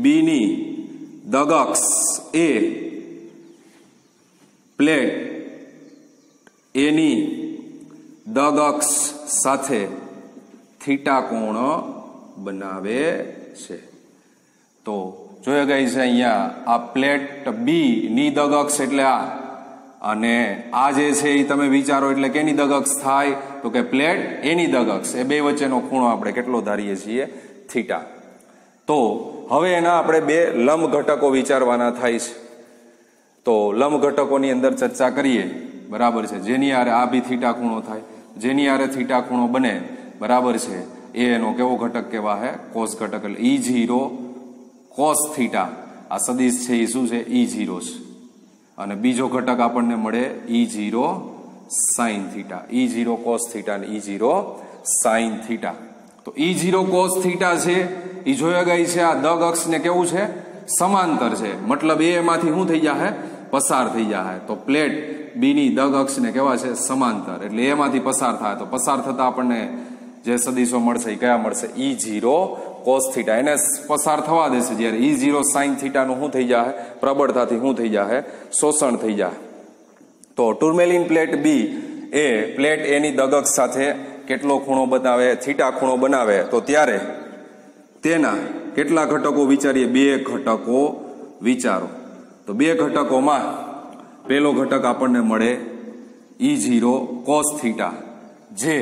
બી ની દગક્ષ એ પ્લેટ એની દગક્ષ સાથે થીટા કોણ બનાવે છે. તો જોઈ ગઈ છે અહીંયા આ પ્લેટ બી ની દગક્ષ એટલે આ, અને આ જે છે એ તમે વિચારો એટલે કેની દગક્ષ થાય? તો કે પ્લેટ એની દગક્ષ. એ બે વચ્ચેનો ખૂણો આપણે કેટલો ધારીએ છીએ? થીટા. તો હવે એના આપણે બે લંબ ઘટકો વિચારવાના થાય છે. તો લંબ ઘટકોની અંદર ચર્ચા કરીએ બરાબર છે. જેની આરે આ બી થીટા ખૂણો થાય, જેની આરે થીટા ખૂણો બને બરાબર છે, એ એનો કેવો ઘટક કહેવાય? કોસ ઘટક. એટલે E0 કોસ થીટા આ સદિશ છે એ શું છે? E0 છે. અને બીજો ઘટક આપણને મળે E0 sine theta. E0 cos theta અને E0 સાઇન થીટા. તો E0 કોસ થીટા છે એ જોયા ગઈ છે આ દગ અક્ષને કેવું છે? સમાંતર છે. મતલબ એમાંથી શું થઈ જાય? પસાર થઈ જાય. તો પ્લેટ બી ની દગ અક્ષને કેવા છે? સમાંતર. એટલે એમાંથી પસાર થાય. તો પસાર થતા આપણને જે સદિશો મળશે એ કયા મળશે? E0 cos theta. એને પસાર થવા દેશે. જ્યારે E0 સાઇન થીટાનું શું થઈ જાય? પ્રબળતાથી શું થઈ જાય? શોષણ થઈ જાય. તો ટુર્મેલિન પ્લેટ બી એ પ્લેટ એની દગક્ષ સાથે કેટલો ખૂણો બનાવે? થીટા ખૂણો બનાવે. તો ત્યારે તેના કેટલા ઘટકો વિચારીએ? બે ઘટકો વિચારો. તો બે ઘટકોમાં પેલો ઘટક આપણને મળે E0 કોસ થીટા, જે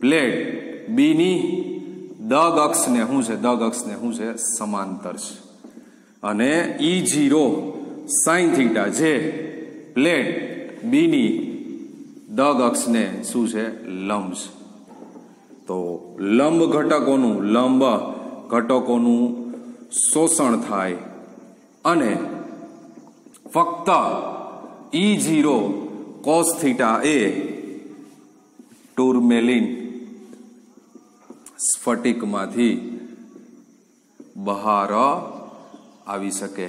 પ્લેટ બી ની દગ અક્ષને શું છે? દગ અક્ષને શું છે? સમાંતર છે. અને E0 સાઇન થીટા જે પ્લેટ બી ની દગ અક્ષને શું છે? લંબ છે. તો લંબ ઘટકોનું શોષણ થાય અને ફક્ત E0 કોસ થીટા એ ટુર્મેલિન સ્ફટિકમાંથી બહાર આવી શકે.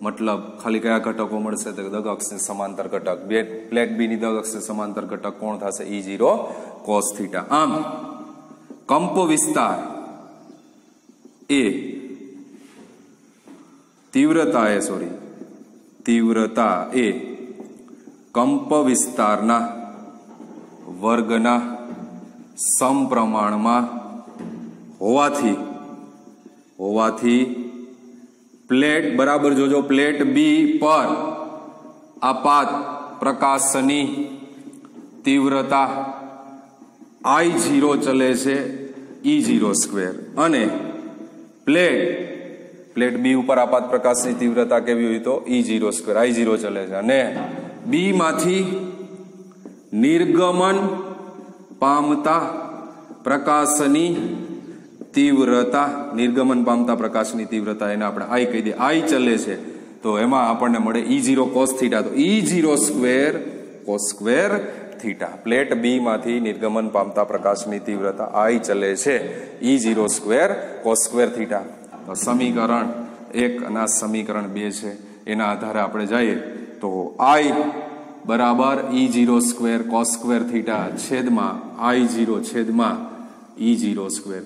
મતલબ ખાલી કયા ઘટકો મળશે? તો દગક્ષને સમાંતર ઘટક. બે પ્લેટ બી ની દગક્ષને સમાંતર ઘટક કોણ થશે? E0 cos theta. આમ કંપ વિસ્તાર એ તીવ્રતા એ કંપ વિસ્તારના વર્ગના સમપ્રમાણમાં હોવાથી પ્લેટ બરાબર જોજો, પ્લેટ બી પર આપાત પ્રકાશની તીવ્રતા I0 ચલે છે E0 સ્ક્વેર, અને પ્લેટ બી ઉપર આપાત પ્રકાશની તીવ્રતા કેવી હોય? તો E0 સ્ક્વેર, I0 ચલે છે. અને બી માંથી નિર્ગમન પામતા પ્રકાશની તીવ્રતા, નિર્ગમન પામતા પ્રકાશની તીવ્રતા એને આપણે I કહી દઈએ. I ચલે છે તો એમાં આપણને મળે E0 કોસ થીટા. તો E0 square cos square theta. Plate B માંથી નિર્ગમન પામતા પ્રકાશની તીવ્રતા I ચલે છે E0² cos² થીટા. તો સમીકરણ 1 અને સમીકરણ 2 છે, એના આધારે આપણે જઈએ તો I બરાબર E0² cos² થીટા છેદમાં I0 છેદમાં E0².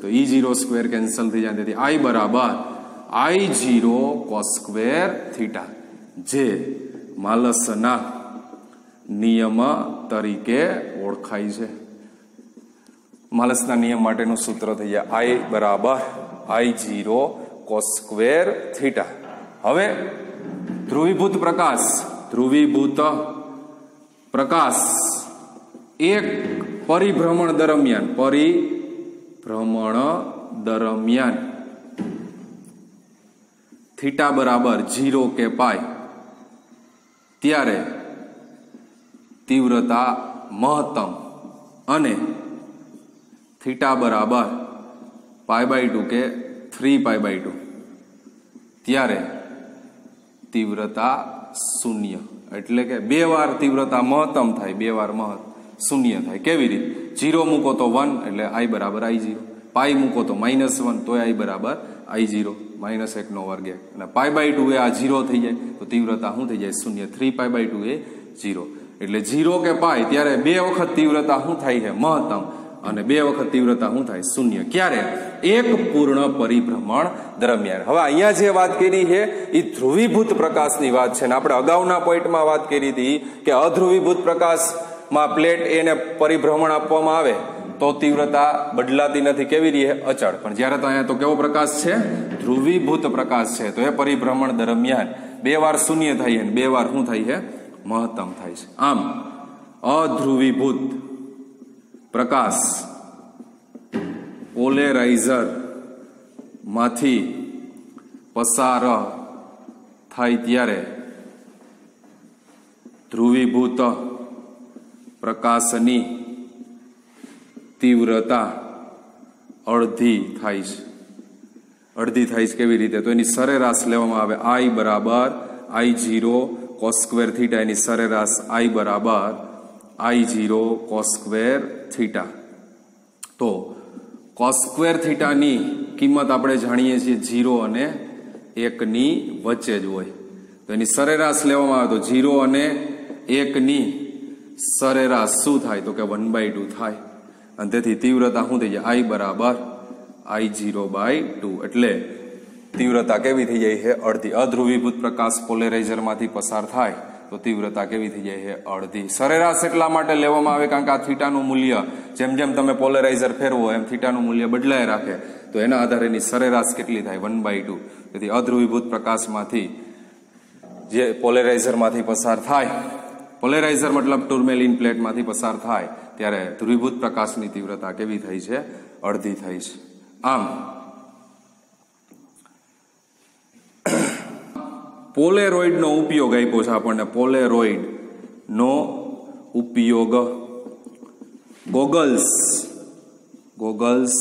તો E0² કેન્સલ થઈ જાય, તેથી I બરાબર I0 cos² થીટા, જે માલસના નિયમ તરીકે ઓળખાય છે. માલસના નિયમ માટેનું સૂત્ર થઈ જાય I બરાબર I0 cos² થીટા. હવે ધ્રુવીભૂત પ્રકાશ એક પરિભ્રમણ દરમિયાન થીટા બરાબર 0 કે પાય ત્યારે તીવ્રતા મહત્તમ અને થીટા બરાબર π/2 કે 3π/2 ત્યારે તીવ્રતા શૂન્ય. એટલે કે 2 વાર તીવ્રતા મહત્તમ થાય, 2 વાર શૂન્ય થાય. કેવી રીતે? 0 મૂકો તો 1 એટલે I બરાબર I0, પાઈ મૂકો તો -1 તોય I બરાબર I0, -1/2 અને π/2 એ આ 0 થઈ જાય તો તીવ્રતા શું થઈ જાય? શૂન્ય. 3π/2 એ 0. એટલે 0 કે પાય ત્યારે 2 વખત તીવ્રતા શું થાય છે? મહત્તમ. અને 2 વખત તીવ્રતા શું થાય? શૂન્ય. ક્યારે? એક પૂર્ણ પરિભ્રમણ દરમિયાન. હવે અહીંયા જે વાત કરી છે એ ધ્રુવીભૂત પ્રકાશની વાત છે, ને આપણે અગાઉના પોઈન્ટમાં વાત કરી હતી કે અધ્રુવીભૂત પ્રકાશમાં પ્લેટ એને પરિભ્રમણ આપવામાં આવે તો તીવ્રતા બદલાતી નથી. કેવી રીતે? અચળ. પણ જ્યારે તો અહીંયા તો કેવો પ્રકાશ છે? ધ્રુવીભૂત પ્રકાશ છે, તો એ પરિભ્રમણ દરમિયાન 2 વાર શૂન્ય થાય છે, 2 વાર શું થાય છે? મહત્તમ થાય છે. આમ અધ્રુવીભૂત પ્રકાશ પોલેરાઇઝર માંથી પસાર થાય ત્યારે ધ્રુવીભૂત પ્રકાશની તીવ્રતા અડધી થાય છે. કેવી રીતે? તો એની સરેરાશ લેવામાં આવે I બરાબર I0 cos² થીટા, એની સરેરાશ I બરાબર I0 cos² થીટા. તો cos² થીટાની કિંમત આપણે જાણીએ છીએ 0 અને 1 ની વચ્ચે જ હોય. તો એની સરેરાશ લેવામાં આવે તો 0 અને 1 ની સરેરાશ શું થાય? તો કે 1/2 થાય. અને તેથી તીવ્રતા શું થઈ જાય? I બરાબર I0/2. એટલે તીવ્રતા કેવી થઈ જાય છે? અડધી. અધ્રુવીભૂત પ્રકાશ પોલેરાઇઝર માંથી પસાર થાય તો તીવ્રતા કેવી થઈ જાય છે? અડધી. સરેરાશ એટલા માટે લેવામાં આવે કારણ કે આ થીટાનું મૂલ્ય જેમ જેમ તમે પોલેરાઇઝર ફેરવો એમ થીટાનું મૂલ્ય બદલાય રાખે, તો એના આધારે એની સરેરાશ કેટલી થાય? 1/2. તેથી અધ્રુવીભૂત પ્રકાશમાંથી જે પોલેરાઇઝરમાંથી પસાર થાય, પોલેરાઇઝર મતલબ ટુર્મેલિન પ્લેટમાંથી પસાર થાય ત્યારે ધ્રુવીભૂત પ્રકાશની તીવ્રતા કેવી થઈ છે? અડધી થઈ છે. આમ પોલેરોઇડનો ઉપયોગ આપ્યો છે આપણને. પોલેરોઇડનો ઉપયોગ ગોગલ્સ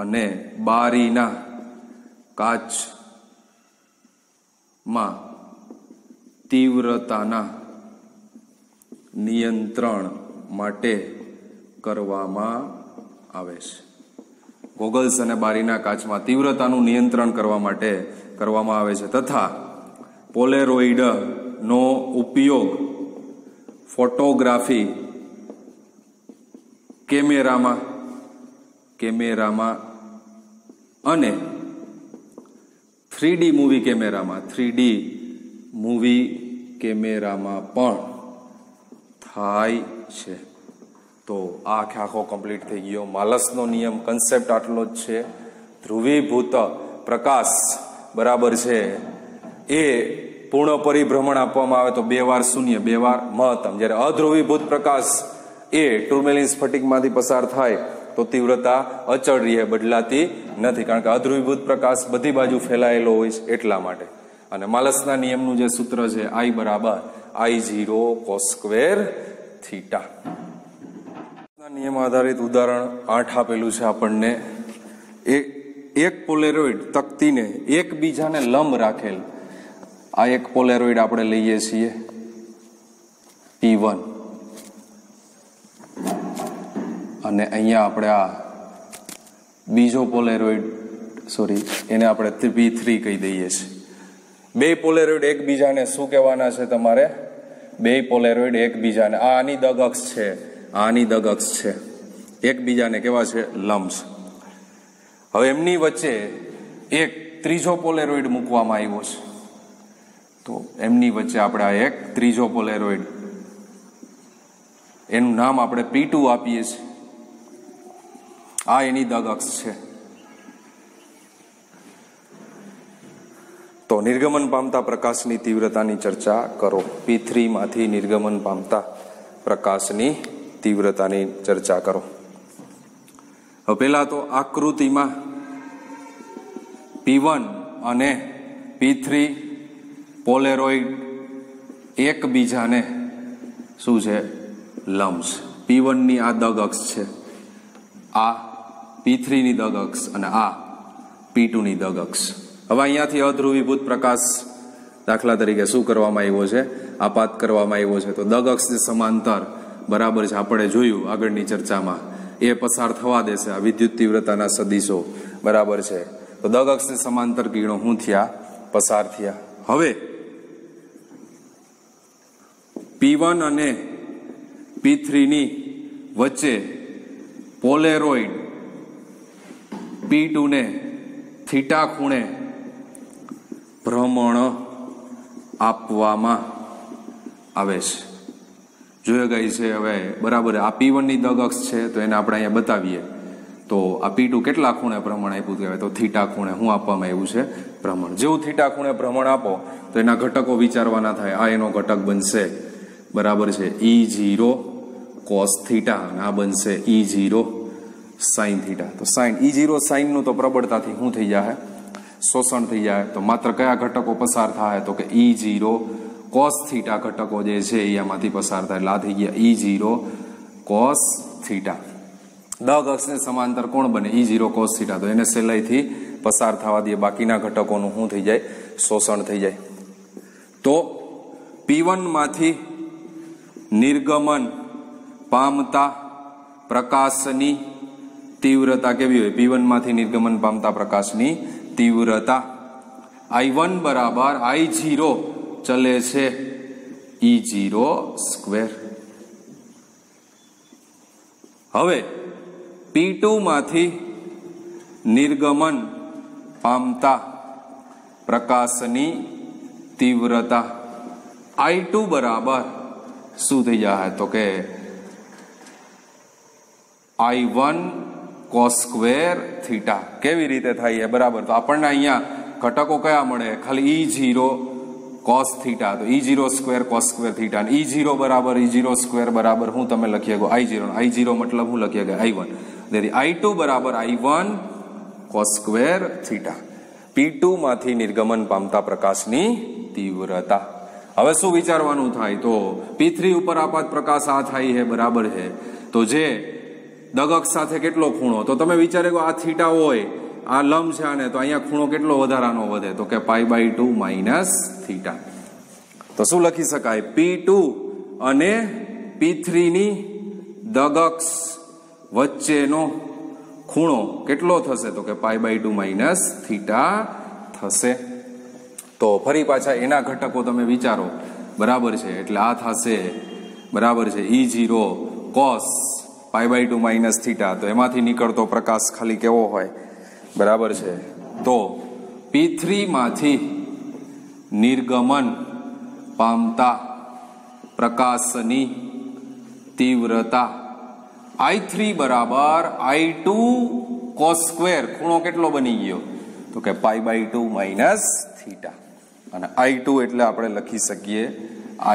અને બારીના કાચમાં તીવ્રતાના નિયંત્રણ માટે કરવામાં આવે છે. ગોગલ્સ અને બારીના કાચમાં તીવ્રતાનું નિયંત્રણ કરવા માટે કરવામાં આવે છે. તથા પોલેરોઇડનો ઉપયોગ ફોટોગ્રાફી કેમેરામાં અને 3D મૂવી કેમેરામાં પણ થાય છે. તો આ આખો કમ્પ્લીટ થઈ ગયો. માલસનો નિયમ કન્સેપ્ટ આટલો જ છે. ધ્રુવીભૂત પ્રકાશ બરાબર છે એ પૂર્ણ પરિભ્રમણ આપવામાં આવે તો 2 વાર શૂન્ય, 2 વાર મહત્તમ. જ્યારે અધ્રુવીભૂત પ્રકાશ એ ટુર્મેલિન સ્ફટિકમાંથી પસાર થાય તો તીવ્રતા અચળ રહે, બદલાતી નથી, કારણ કે અધ્રુવીભૂત પ્રકાશ બધી બાજુ ફેલાયેલો હોય છે એટલા માટે. અને માલસના નિયમનું જે સૂત્ર છે I બરાબર I0 cos² થીટા. નિયમ આધારિત ઉદાહરણ 8 આપેલું છે આપણને. એક પોલેરોઇડ તકતીને એકબીજાને લંબ રાખેલ. આ એક પોલેરોઇડ આપણે લઈએ છીએ P1 અને અહીંયા આપણે આ બીજો પોલેરોઇડ એને આપણે P3 કહી દઈએ છીએ. બે પોલેરોઇડ એકબીજાને શું કહેવાના છે તમારે? બે પોલેરોઇડ એકબીજાને આની દગક્ષ છે, આની દગક્ષ છે, એકબીજાને કેવા છે? લંબ. હવે એમની વચ્ચે એક ત્રીજો પોલેરોઇડ મૂકવામાં આવ્યો છે. તો એમની વચ્ચે આપણે આ એક ત્રીજો પોલેરોઇડ, એનું નામ આપણે P2 આપીએ છીએ. આ એની દગક્ષ છે. તો નિર્ગમન પામતા પ્રકાશની તીવ્રતાની ચર્ચા કરો. P3 માંથી નિર્ગમન પામતા પ્રકાશની તીવ્રતાની ચર્ચા કરો. હવે પહેલા તો આકૃતિમાં P1 અને P3 પોલેરોઇડ એકબીજાને શું છે? લંબ છે. P1 ની આ દગક્ષ છે, આ P3 ની દગક્ષ અને આ P2 ની દગક્ષ. હવે અહીંયાથી અધ્રુવીભૂત પ્રકાશ દાખલા તરીકે શું કરવામાં આવ્યો છે? આપાત કરવામાં આવ્યો છે. તો દગક્ષ સમાંતર બરાબર છે, આપણે જોયું આગળની ચર્ચામાં, એ પસાર થવા દેશે આ વિદ્યુત તીવ્રતાના સદિશો બરાબર છે. તો દગક્ષ સમાંતર કિરણો શું થયા? પસાર થયા. હવે P1 અને P3 ની વચ્ચે પોલેરોઇડ P2 ને થીટા ખૂણે ભ્રમણ આપવામાં આવે છે. જોઈ ગઈ છે હવે બરાબર. આ P1 ની દગક્ષ છે તો એને આપણે અહીંયા બતાવીએ. તો આ P2 કેટલા ખૂણે ભ્રમણ આપ્યું કહેવાય? તો થીટા ખૂણે શું આપવામાં આવ્યું છે? ભ્રમણ. જેવું થીટા ખૂણે ભ્રમણ આપો તો એના ઘટકો વિચારવાના થાય. આ એનો ઘટક બનશે બરાબર છે E0 cos થીટા અને આ બનશે E0 sin થીટા. તો sin E0 sin નું તો પ્રબળતાથી શું થઈ જાય? શોષણ થઈ જાય. તો માત્ર કયા ઘટકો પસાર થાય? તો કે E0 cos થીટા ઘટકો જે છે એ આમાંથી પસાર થાય. એટલે આ થઈ ગયા E0 cos થીટા. દગક્ષને સમાંતર કોણ બને? E0 cos theta. તો એને સહેલાઈથી પસાર થવા દે, બાકીના ઘટકોનું શું થઈ જાય? શોષણ થઈ જાય. તો P1 માંથી નિર્ગમન પામતા પ્રકાશની તીવ્રતા કેવી હોય? P1 માંથી નિર્ગમન પામતા પ્રકાશની તીવ્રતા I1 બરાબર I0 ચલે છે E0 સ્ક્વેર. હવે P2 માંથી નિર્ગમન પામતા પ્રકાશની તીવ્રતા I2 બરાબર શું થઈ જાય? તો કે I1 cos સ્ક્વેર થીટા. કેવી રીતે થાય એ બરાબર? તો આપણને અહીંયા ઘટકો કયા મળે? ખાલી E0 cos થીટા. તો E0 square cos square theta. E0 બરાબર E0 સ્ક્વેર બરાબર હું તમે લખી શકો I0. I0 મતલબ હું લખી શકો I1. તેથી I2 બરાબર I1 cos square theta. P2 માંથી નિર્ગમન પામતા પ્રકાશની તીવ્રતા. હવે શું વિચારવાનું થાય? તો P3 ઉપર આપાત પ્રકાશ આ થાય છે બરાબર છે. તો જે દગક્ષ સાથે કેટલો ખૂણો? તો તમે વિચારે આ થીટા હોય, આ લંબ છે આને, તો અહીંયા ખૂણો કેટલો વધારાનો વધે? તો કે π/2 માઇનસ થીટા. તો શું લખી શકાય? P2 અને P3 ની દગક્ષ વચ્ચેનો ખૂણો કેટલો થશે? તો કે π/2 માઇનસ થીટા થશે. તો ફરી પાછા એના ઘટકો તમે વિચારો બરાબર છે. એટલે આ થશે બરાબર છે E0 cos π/2 માઇનસ થીટા. તો એમાંથી નીકળતો પ્રકાશ ખાલી કેવો હોય? બરાબર છે. તો P3 માંથી નિર્ગમન પામતા પ્રકાશની તીવ્રતા I3 બરાબર I2 cos સ્ક્વેર. ખૂણો કેટલો બની ગયો? તો કે π/2 માઇનસ થીટા. અને I2 એટલે આપણે લખી શકીએ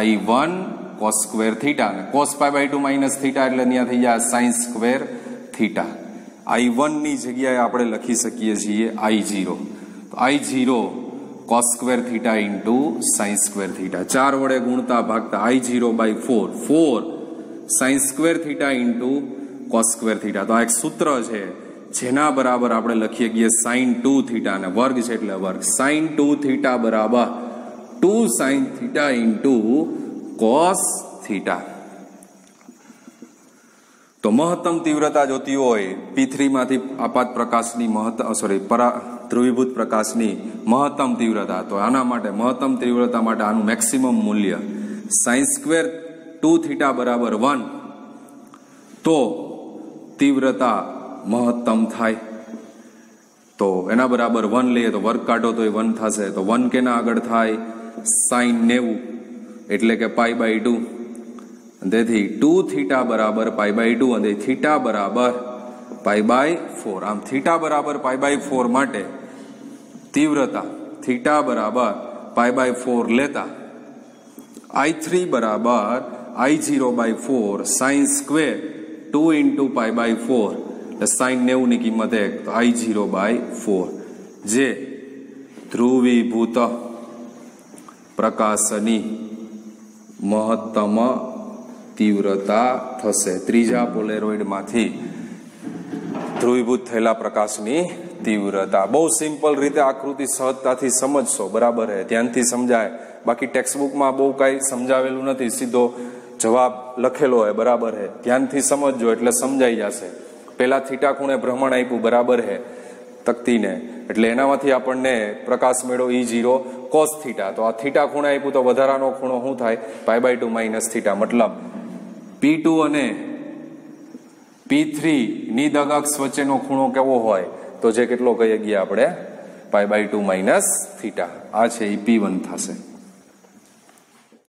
I1 cos સ્ક્વેર થીટા. અને cos π/2 માઇનસ થીટા એટલે ત્યાં થઈ જાય sin સ્ક્વેર થીટા. I1 ની જગ્યાએ આપણે લખી શકીએ છીએ I0. તો I0 cos square theta into sin square theta. 4 વડે ગુણતા ભાગતા I0/4 4 sin square theta into cos square theta. તો આ એક સૂત્ર છે જેના બરાબર આપણે લખીએ છીએ sin 2 થીટા અને વર્ગ છે એટલે વર્ગ. sin 2 થીટા બરાબર 2 sin theta into cos theta. તો મહત્તમ તીવ્રતા જોતી હોય P3 માંથી આપાત પ્રકાશની ધ્રુવીભૂત પ્રકાશની મહત્તમ તીવ્રતા, તો આના માટે મહત્તમ તીવ્રતા માટે આનું મેક્સિમમ મૂલ્ય sin² 2θ બરાબર 1, તો તીવ્રતા મહત્તમ થાય. તો એના બરાબર 1 લઈએ તો વર્ગ કાઢો તો એ 1 થશે. તો 1 કેના આગળ થાય? sin 90 એટલે કે π/2. તેથી 2θ બરાબર π/2 અને θ બરાબર π/4. આમ θ બરાબર π/4 માટે તીવ્રતા θ બરાબર π/4 લેતા I3 બરાબર I0/4 sin² 2 × π/4 એટલે sin 90 ની કિંમત 1, તો I0/4 જે ધ્રુવીભૂત પ્રકાશની મહત્તમ તીવ્રતા થશે. ત્રીજા પોલેરોઇડમાંથી ધ્રુવીભૂત થયેલા પ્રકાશની તીવ્રતા. બહુ સિમ્પલ રીતે આકૃતિ સહજતાથી સમજશો, બરાબર હે, ધ્યાનથી સમજાય. બાકી ટેક્સ્ટબુકમાં બહુ કાંઈ સમજાવેલું નથી, સીધો જવાબ લખેલો હોય, બરાબર હે. ધ્યાનથી સમજજો એટલે સમજાઈ જશે. પેલા થીટા ખૂણે ભ્રમણ આપ્યું, બરાબર હે, તકતીને, એટલે એનામાંથી આપણને પ્રકાશ મેળો E0 cos θ. તો આ થીટા ખૂણે આપ્યું તો વધારાનો ખૂણો શું થાય? π/2 - θ. મતલબ P2 અને P3 નિદગ અક્ષ વચ્ચેનો ખૂણો કેવો હોય? તો જે કેટલો કહીએ ગયા આપણે? π/2 - θ. આ છે એ P1 થશે.